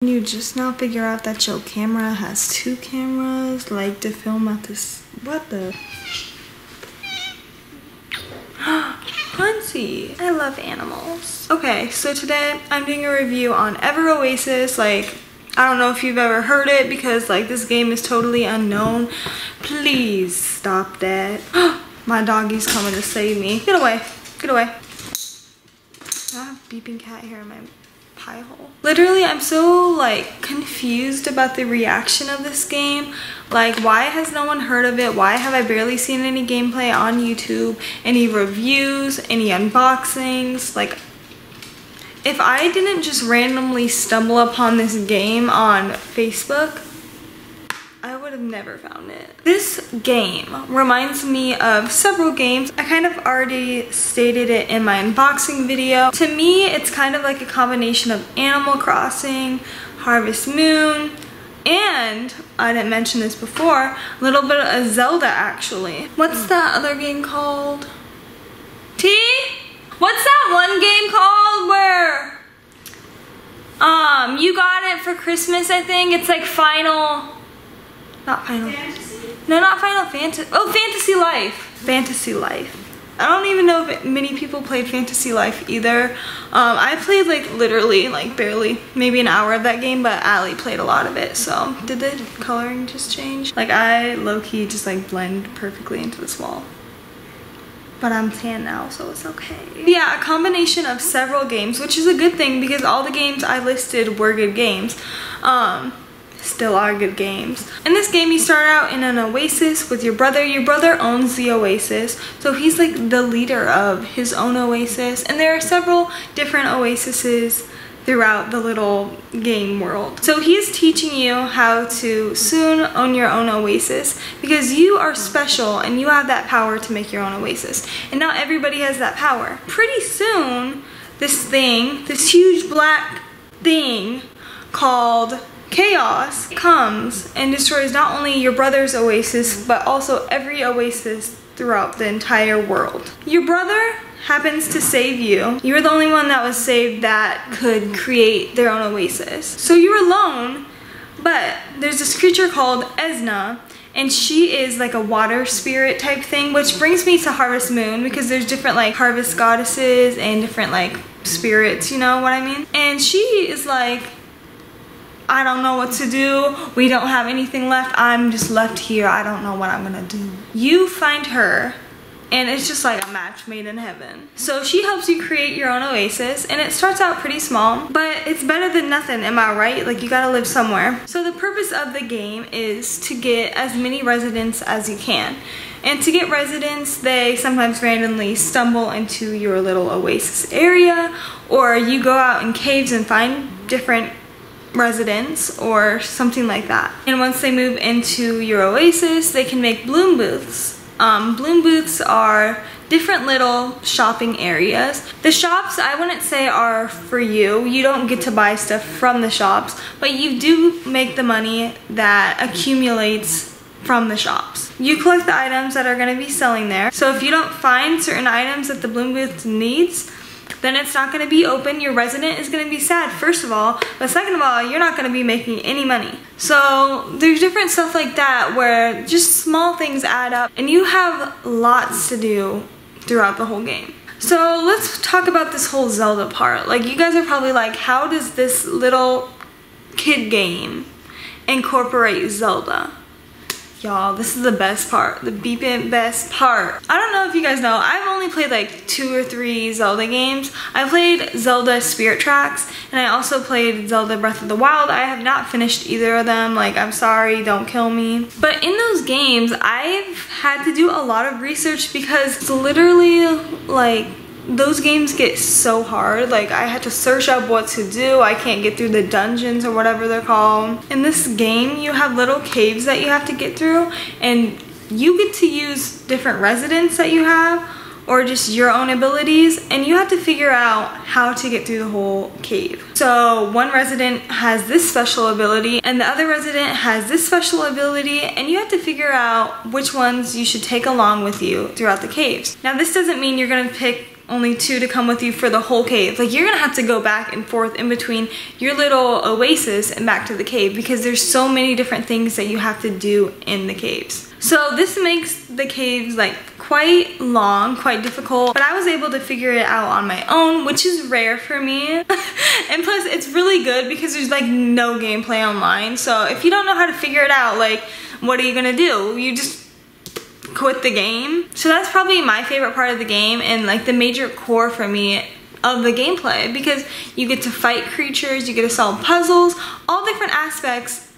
You just now figure out that your camera has 2 cameras, like to film at this, what the? Hunty, I love animals. Okay, so today I'm doing a review on Oasis. Like, I don't know if you've ever heard it because like this game is totally unknown. Please stop that. My doggy's coming to save me. Get away, get away. I have beeping cat hair in my pie hole. Literally, I'm so like confused about the reaction of this game. Like, why has no one heard of it? Why have I barely seen any gameplay on YouTube, any reviews, any unboxings? Like, if I didn't just randomly stumble upon this game on Facebook, I would have never found it. This game reminds me of several games. I kind of already stated it in my unboxing video. To me, it's kind of like a combination of Animal Crossing, Harvest Moon, and, I didn't mention this before, a little bit of Zelda actually. What's that other game called? T? What's that one game called where you got it for Christmas, I think? It's like not Final Fantasy? No, not Final Fantasy. Oh, Fantasy Life. Fantasy Life. I don't even know if many people played Fantasy Life either. I played like literally like barely maybe an hour of that game, but Allie played a lot of it. So did the coloring just change? Like, I low-key just like blend perfectly into this wall. But I'm tan now, so it's okay. Yeah, a combination of several games, which is a good thing because all the games I listed were good games. Still are good games. In this game, you start out in an oasis with your brother. Your brother owns the oasis, so he's like the leader of his own oasis. And there are several different oases throughout the little game world. So he's teaching you how to soon own your own oasis because you are special and you have that power to make your own oasis. And not everybody has that power. Pretty soon, this huge black thing called Chaos comes and destroys not only your brother's oasis, but also every oasis throughout the entire world. Your brother happens to save you. You were the only one that was saved that could create their own oasis. So you're alone, but there's this creature called Esna, and she is like a water spirit type thing, which brings me to Harvest Moon because there's different like harvest goddesses and different like spirits, you know what I mean? And she is like, I don't know what to do. We don't have anything left. I'm just left here. I don't know what I'm gonna do. You find her, and it's just like a match made in heaven. So she helps you create your own oasis, and it starts out pretty small, but it's better than nothing, am I right? Like, you gotta live somewhere. So the purpose of the game is to get as many residents as you can. And to get residents, they sometimes randomly stumble into your little oasis area, or you go out in caves and find different residents or something like that. And once they move into your oasis, they can make bloom booths. Bloom booths are different little shopping areas. The shops, I wouldn't say are for you. You don't get to buy stuff from the shops, but you do make the money that accumulates from the shops. You collect the items that are going to be selling there. So if you don't find certain items that the bloom booth needs, then it's not going to be open. Your resident is going to be sad, first of all, but second of all, you're not going to be making any money. So there's different stuff like that where just small things add up, and you have lots to do throughout the whole game. So let's talk about this whole Zelda part. Like, you guys are probably like, how does this little kid game incorporate Zelda? Y'all, this is the best part, the beeping best part. I don't know if you guys know, I've only played like 2 or 3 Zelda games. I played Zelda Spirit Tracks, and I also played Zelda Breath of the Wild. I have not finished either of them. Like, I'm sorry, don't kill me. But in those games, I've had to do a lot of research because it's literally like, those games get so hard. Like, I had to search up what to do. I can't get through the dungeons or whatever they're called. In this game, you have little caves that you have to get through, and you get to use different residents that you have or just your own abilities, and you have to figure out how to get through the whole cave. So one resident has this special ability and the other resident has this special ability, and you have to figure out which ones you should take along with you throughout the caves. Now, this doesn't mean you're gonna pick only 2 to come with you for the whole cave. Like, you're gonna have to go back and forth in between your little oasis and back to the cave because there's so many different things that you have to do in the caves. So this makes the caves like quite long, quite difficult, but I was able to figure it out on my own, which is rare for me. And plus it's really good because there's like no gameplay online. So if you don't know how to figure it out, like, what are you gonna do? You just quit the game. So that's probably my favorite part of the game and like the major core for me of the gameplay, because you get to fight creatures, you get to solve puzzles, all different aspects,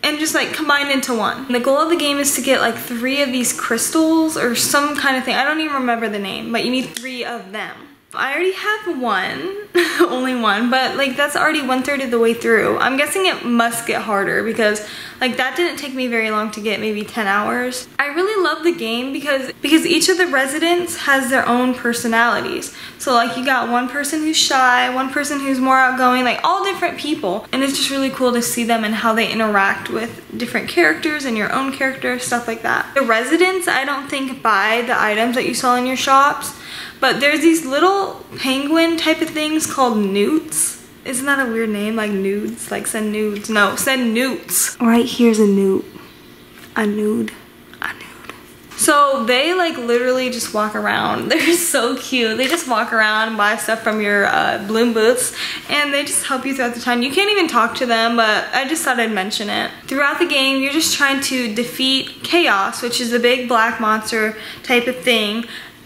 and just like combined into one. The goal of the game is to get like 3 of these crystals or some kind of thing. I don't even remember the name, but you need 3 of them. I already have 1, only 1, but like that's already 1/3 of the way through. I'm guessing it must get harder because like that didn't take me very long to get, maybe 10 hours. I really love the game because each of the residents has their own personalities. So like you got one person who's shy, one person who's more outgoing, like all different people. And it's just really cool to see them and how they interact with different characters and your own character, stuff like that. The residents, I don't think buy the items that you sell in your shops. But there's these little penguin type of things called newts. Isn't that a weird name? Like nudes? Like send nudes? No, send newts. Right here's a newt. A nude. A nude. So they like literally just walk around. They're so cute. They just walk around and buy stuff from your bloom booths. And they just help you throughout the time. You can't even talk to them, but I just thought I'd mention it. Throughout the game, you're just trying to defeat Chaos, which is a big black monster type of thing.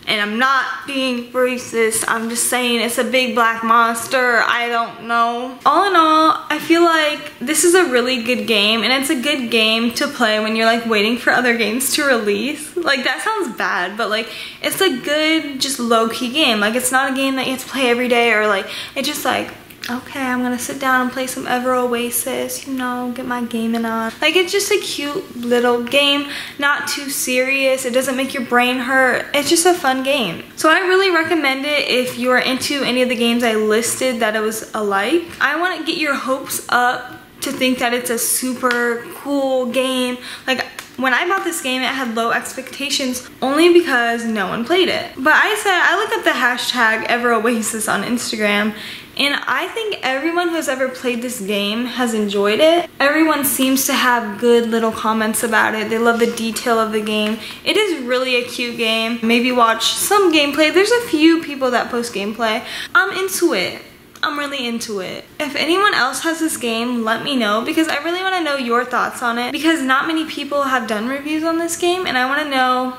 And I'm not being racist, I'm just saying it's a big black monster, I don't know. All in all, I feel like this is a really good game, and it's a good game to play when you're like waiting for other games to release. Like that sounds bad, but like it's a good, just low-key game. Like it's not a game that you have to play every day, or like, it's just like, okay, I'm gonna sit down and play some Oasis, you know, get my gaming on. Like, it's just a cute little game, not too serious. It doesn't make your brain hurt. It's just a fun game. So I really recommend it if you're into any of the games I listed that it was alike. I wanna get your hopes up to think that it's a super cool game. Like, when I bought this game, it had low expectations only because no one played it. But I looked up the hashtag #Oasis on Instagram, and I think everyone who's ever played this game has enjoyed it. Everyone seems to have good little comments about it. They love the detail of the game. It is really a cute game. Maybe watch some gameplay. There's a few people that post gameplay. I'm into it. I'm really into it. If anyone else has this game, let me know, because I really want to know your thoughts on it, because not many people have done reviews on this game, and I want to know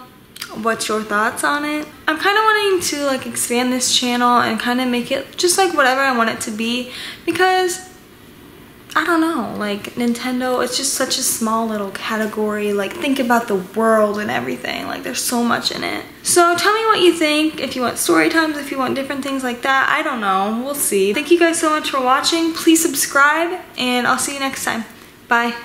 what's your thoughts on it. I'm kind of wanting to like expand this channel and kind of make it just like whatever I want it to be, because I don't know, like Nintendo, it's just such a small little category. Like, think about the world and everything. Like, there's so much in it. So tell me what you think, if you want story times, if you want different things like that. I don't know, we'll see. Thank you guys so much for watching. Please subscribe, and I'll see you next time. Bye.